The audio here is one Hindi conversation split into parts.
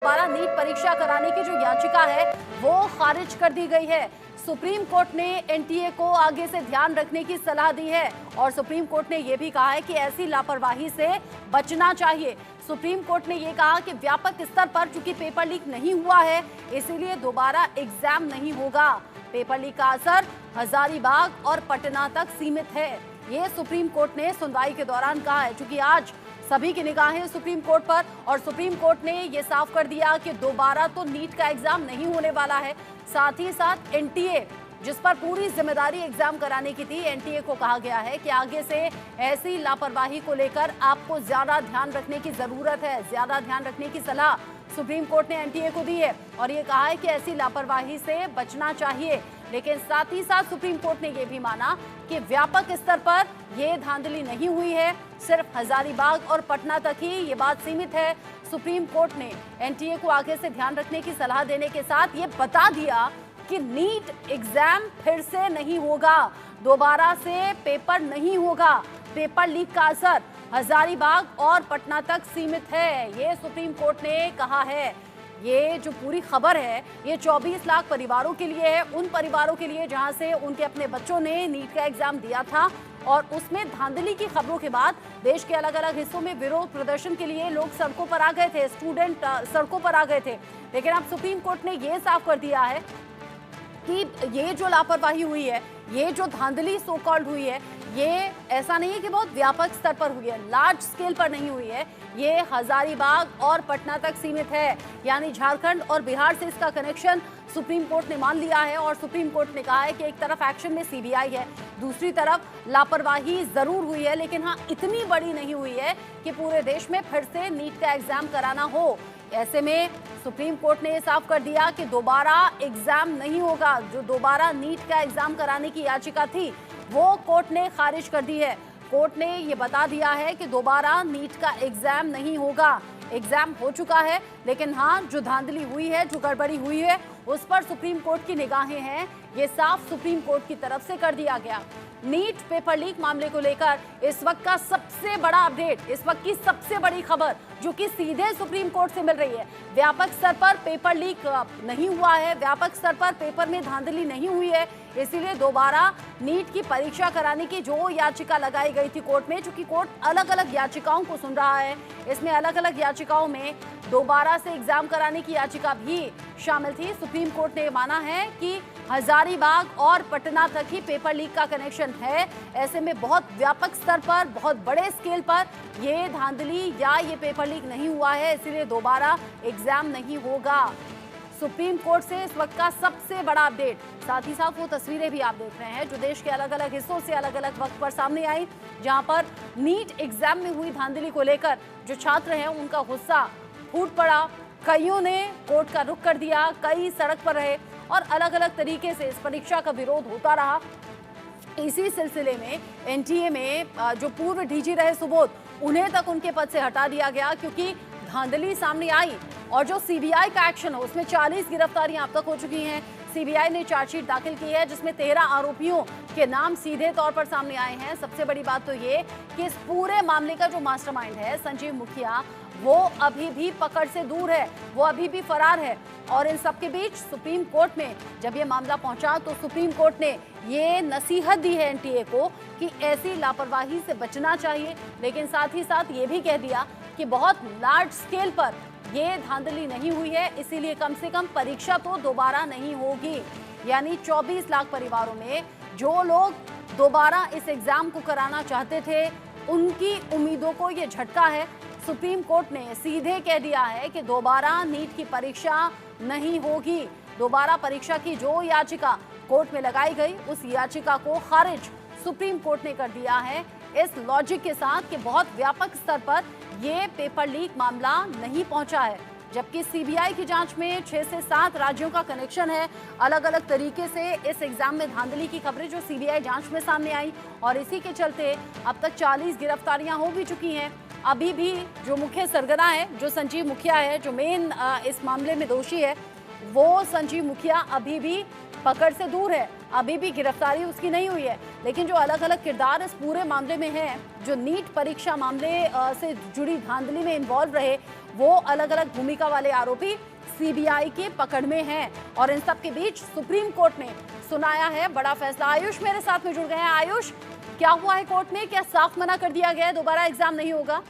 दोबारा नीट परीक्षा कराने की जो याचिका है वो खारिज कर दी गई है। सुप्रीम कोर्ट ने एनटीए को आगे से ध्यान रखने की सलाह दी है और सुप्रीम कोर्ट ने यह भी कहा है कि ऐसी लापरवाही से बचना चाहिए। सुप्रीम कोर्ट ने यह कहा कि व्यापक स्तर पर चूंकि पेपर लीक नहीं हुआ है इसीलिए दोबारा एग्जाम नहीं होगा। पेपर लीक का असर हजारीबाग और पटना तक सीमित है, ये सुप्रीम कोर्ट ने सुनवाई के दौरान कहा है। चूंकि आज सभी की निगाहें सुप्रीम कोर्ट पर और सुप्रीम कोर्ट ने यह साफ कर दिया कि दोबारा तो नीट का एग्जाम नहीं होने वाला है। साथ ही साथ एनटीए जिस पर पूरी जिम्मेदारी एग्जाम कराने की थी, एनटीए को कहा गया है कि आगे से ऐसी लापरवाही को लेकर आपको ज्यादा ध्यान रखने की जरूरत है। ज्यादा ध्यान रखने की सलाह सुप्रीम कोर्ट ने एनटीए को दी है और ये कहा है कि ऐसी लापरवाही से बचना चाहिए। लेकिन साथ ही साथ सुप्रीम कोर्ट ने यह भी माना कि व्यापक स्तर पर यह धांधली नहीं हुई है, सिर्फ हजारीबाग और पटना तक ही ये बात सीमित है। सुप्रीम कोर्ट ने एनटीए को आगे से ध्यान रखने की सलाह देने के साथ ये बता दिया कि नीट एग्जाम फिर से नहीं होगा, दोबारा से पेपर नहीं होगा। पेपर लीक का असर हजारीबाग और पटना तक सीमित है, ये सुप्रीम कोर्ट ने कहा है। ये जो पूरी खबर है ये 24 लाख परिवारों के लिए है, उन परिवारों के लिए जहां से उनके अपने बच्चों ने नीट का एग्जाम दिया था और उसमें धांधली की खबरों के बाद देश के अलग अलग हिस्सों में विरोध प्रदर्शन के लिए लोग सड़कों पर आ गए थे, स्टूडेंट सड़कों पर आ गए थे। लेकिन अब सुप्रीम कोर्ट ने ये साफ कर दिया है कि ये जो लापरवाही हुई है, ये जो धांधली सो कॉल्ड हुई है, ये ऐसा नहीं है कि बहुत व्यापक स्तर पर हुई है, लार्ज स्केल पर नहीं हुई है, ये हजारीबाग और पटना तक सीमित है। यानी झारखंड और बिहार से इसका कनेक्शन सुप्रीम कोर्ट ने मान लिया है और सुप्रीम कोर्ट ने कहा है कि एक तरफ एक्शन में सीबीआई है, दूसरी तरफ लापरवाही जरूर हुई है लेकिन हाँ इतनी बड़ी नहीं हुई है कि पूरे देश में फिर से नीट का एग्जाम कराना हो। ऐसे में सुप्रीम कोर्ट ने यह साफ कर दिया कि दोबारा एग्जाम नहीं होगा। जो दोबारा नीट का एग्जाम कराने की याचिका थी वो कोर्ट ने खारिज कर दी है। कोर्ट ने ये बता दिया है कि दोबारा नीट का एग्जाम नहीं होगा। एग्जाम हो चुका है लेकिन हाँ जो धांधली हुई है, जो गड़बड़ी हुई है उस पर सुप्रीम कोर्ट की निगाहें हैं, ये साफ सुप्रीम कोर्ट की तरफ से कर दिया गया। नीट पेपर लीक मामले को लेकर इस वक्त का सबसे बड़ा अपडेट, इस वक्त की सबसे बड़ी खबर जो कि सीधे सुप्रीम कोर्ट से मिल रही है। व्यापक स्तर पर पेपर लीक नहीं हुआ है, व्यापक स्तर पर पेपर में धांधली नहीं हुई है, इसीलिए दोबारा नीट की परीक्षा कराने की जो याचिका लगाई गई थी कोर्ट में, चूंकि कोर्ट अलग अलग याचिकाओं को सुन रहा है, इसमें अलग अलग याचिकाओं में दोबारा से एग्जाम कराने की याचिका भी शामिल थी। सुप्रीम कोर्ट ने माना है कि हजारीबाग और पटना तक ही पेपर लीक का कनेक्शन है। ऐसे में बहुत व्यापक स्तर पर, बहुत बड़े स्केल पर ये धांधली या ये पेपर लीक नहीं हुआ है, इसीलिए दोबारा एग्जाम नहीं होगा। सुप्रीम कोर्ट से इस वक्त का सबसे बड़ा अपडेट। साथ ही साथ वो तस्वीरें भी आप देख रहे हैं जो देश के अलग अलग हिस्सों से अलग अलग वक्त पर सामने आई, जहां पर नीट एग्जाम में हुई धांधली को लेकर जो छात्र हैं उनका गुस्सा फूट पड़ा। कईयों ने कोर्ट का रुख कर दिया, कई सड़क पर रहे और अलग अलग तरीके से इस परीक्षा का विरोध होता रहा। इसी सिलसिले में एनटीए में जो पूर्व डीजी रहे सुबोध, उन्हें तक उनके पद से हटा दिया गया क्योंकि धांधली सामने आई। और जो सीबीआई का एक्शन है उसमें 40 गिरफ्तारियां अब तक हो चुकी हैं। सीबीआई ने चार्जशीट दाखिल की है जिसमें 13 आरोपियों के नाम सीधे तौर पर सामने आए हैं। सबसे बड़ी बात तो ये कि इस पूरे मामले का जो मास्टरमाइंड है संजीव मुखिया, वो अभी भी पकड़ से दूर है, वो अभी भी फरार है। और इन सबके बीच सुप्रीम कोर्ट में जब ये मामला पहुंचा तो सुप्रीम कोर्ट ने ये नसीहत दी है एनटीए को कि ऐसी लापरवाही से बचना चाहिए, लेकिन साथ ही साथ ये भी कह दिया कि बहुत लार्ज स्केल पर ये धांधली नहीं हुई है, इसीलिए कम से कम परीक्षा तो दोबारा नहीं होगी। यानी 24 लाख परिवारों में जो लोग दोबारा इस एग्जाम को कराना चाहते थे उनकी उम्मीदों को ये झटका है। सुप्रीम कोर्ट ने सीधे कह दिया है कि दोबारा नीट की परीक्षा नहीं होगी। दोबारा परीक्षा की जो याचिका कोर्ट में लगाई गई उस याचिका को खारिज सुप्रीम कोर्ट ने कर दिया है, इस लॉजिक के साथ कि बहुत व्यापक स्तर पर ये पेपर लीक मामला नहीं पहुंचा है। जबकि सीबीआई की जांच में 6 से 7 राज्यों का कनेक्शन है। अलग अलग तरीके से इस एग्जाम में धांधली की खबरें जो सीबीआई जांच में सामने आई और इसी के चलते अब तक 40 गिरफ्तारियां हो भी चुकी हैं। अभी भी जो मुख्य सरगना है, जो संजीव मुखिया है, जो मेन इस मामले में दोषी है, वो संजीव मुखिया अभी भी पकड़ से दूर है, अभी भी गिरफ्तारी उसकी नहीं हुई है। लेकिन जो अलग अलग किरदार इस पूरे मामले में हैं, जो नीट परीक्षा मामले से जुड़ी धांधली में इन्वॉल्व रहे, वो अलग अलग भूमिका वाले आरोपी सीबीआई के पकड़ में हैं। और इन सब के बीच सुप्रीम कोर्ट ने सुनाया है बड़ा फैसला। आयुष मेरे साथ में जुड़ गए हैं। आयुष, क्या हुआ है कोर्ट में? क्या साफ मना कर दिया गया है दोबारा एग्जाम नहीं होगा?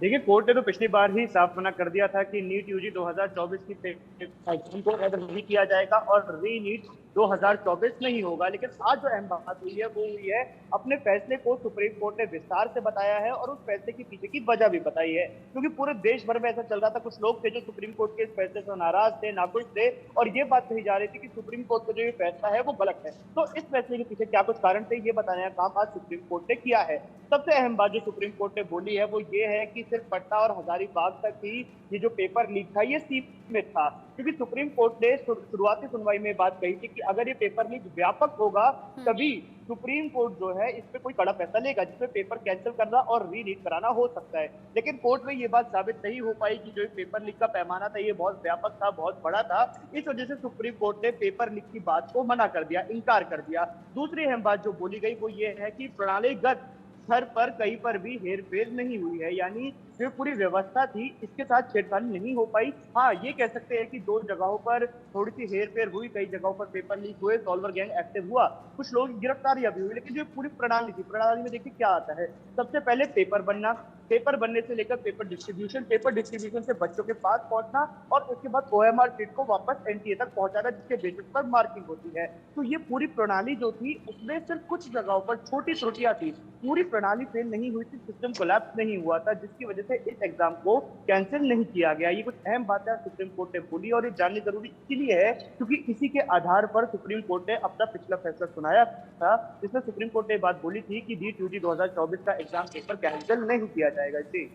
देखिए, कोर्ट ने तो पिछली बार ही साफ मना कर दिया था कि नीट यूजी 2024 की एग्जाम को रद्द नहीं किया जाएगा और री नीट 2024 नहीं होगा। लेकिन आज जो अहम बात हुई है वो हुई है, अपने फैसले को सुप्रीम कोर्ट ने विस्तार से बताया है और उस फैसले के पीछे की वजह भी बताई है। क्योंकि पूरे देश भर में ऐसा चल रहा था, कुछ लोग थे जो सुप्रीम कोर्ट के इस फैसले से नाराज थे, नाखुश थे और ये बात कही जा रही थी कि सुप्रीम कोर्ट का जो ये फैसला है वो गलत है। तो इस फैसले के पीछे क्या कुछ कारण थे, ये बताने का काम आज सुप्रीम कोर्ट ने किया है। सबसे अहम बात जो सुप्रीम कोर्ट ने बोली है वो ये है कि सिर्फ पटना और हजारीबाग तक ही ये जो पेपर लीक था ये सीमित था। क्योंकि सुप्रीम कोर्ट ने शुरुआती सुनवाई में बात कही थी कि अगर ये पेपर लीक व्यापक होगा तभी सुप्रीम कोर्ट जो है इस पे कोई कड़ा फैसला लेगा, जिसमें पेपर कैंसिल करना और री रीड कराना हो सकता है। लेकिन कोर्ट में ये बात साबित नहीं हो पाई कि जो पेपर लीक का पैमाना था ये बहुत व्यापक था, बहुत बड़ा था। इस वजह से सुप्रीम कोर्ट ने पेपर लीक की बात को मना कर दिया, इनकार कर दिया। दूसरी अहम बात जो बोली गई वो ये है कि प्रणालीगत स्तर पर कहीं पर भी हेरफेर नहीं हुई है, यानी जो पूरी व्यवस्था थी इसके साथ छेड़खानी नहीं हो पाई। हाँ, ये कह सकते हैं कि दो जगहों पर थोड़ी सी हेरफेर हुई, कई जगहों पर पेपर लीक हुए, सॉल्वर गैंग एक्टिव हुआ, कुछ लोगों की गिरफ्तारियां भी हुई। लेकिन जो पूरी प्रणाली थी, प्रणाली में देखिए क्या आता है। सबसे पहले पेपर बनना, पेपर बनने से लेकर पेपर डिस्ट्रीब्यूशन से बच्चों के पास पहुंचना और उसके बाद ओएमआर शीट को वापस एनटीए तक पहुंचाना, जिसके बेसिस पर मार्किंग होती है। तो ये पूरी प्रणाली जो थी उसमें सिर्फ कुछ जगहों पर छोटी त्रुटियां थी, पूरी प्रणाली फेल नहीं हुई थी, सिस्टम कोलैप्स नहीं हुआ था, जिसकी वजह से इस एग्जाम को कैंसिल नहीं किया गया। ये कुछ अहम बातें सुप्रीम कोर्ट ने बोली और ये जाननी जरूरी इसीलिए है क्योंकि इसी के आधार पर सुप्रीम कोर्ट ने अपना पिछला फैसला सुनाया था, जिसमें सुप्रीम कोर्ट ने बात बोली थी कि नीट यूजी 2024 का एग्जाम पेपर कैंसिल नहीं किया जाएगा। जी,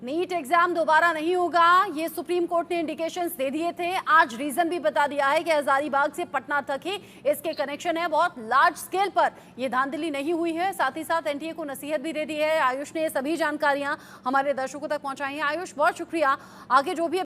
नीट एग्जाम दोबारा नहीं होगा, ये सुप्रीम कोर्ट ने इंडिकेशंस दे दिए थे। आज रीजन भी बता दिया है कि हजारीबाग से पटना तक ही इसके कनेक्शन है, बहुत लार्ज स्केल पर ये धांधली नहीं हुई है। साथ ही साथ एनटीए को नसीहत भी दे दी है। आयुष ने सभी जानकारियां हमारे दर्शकों तक पहुंचाई हैं। आयुष, बहुत शुक्रिया। आगे जो भी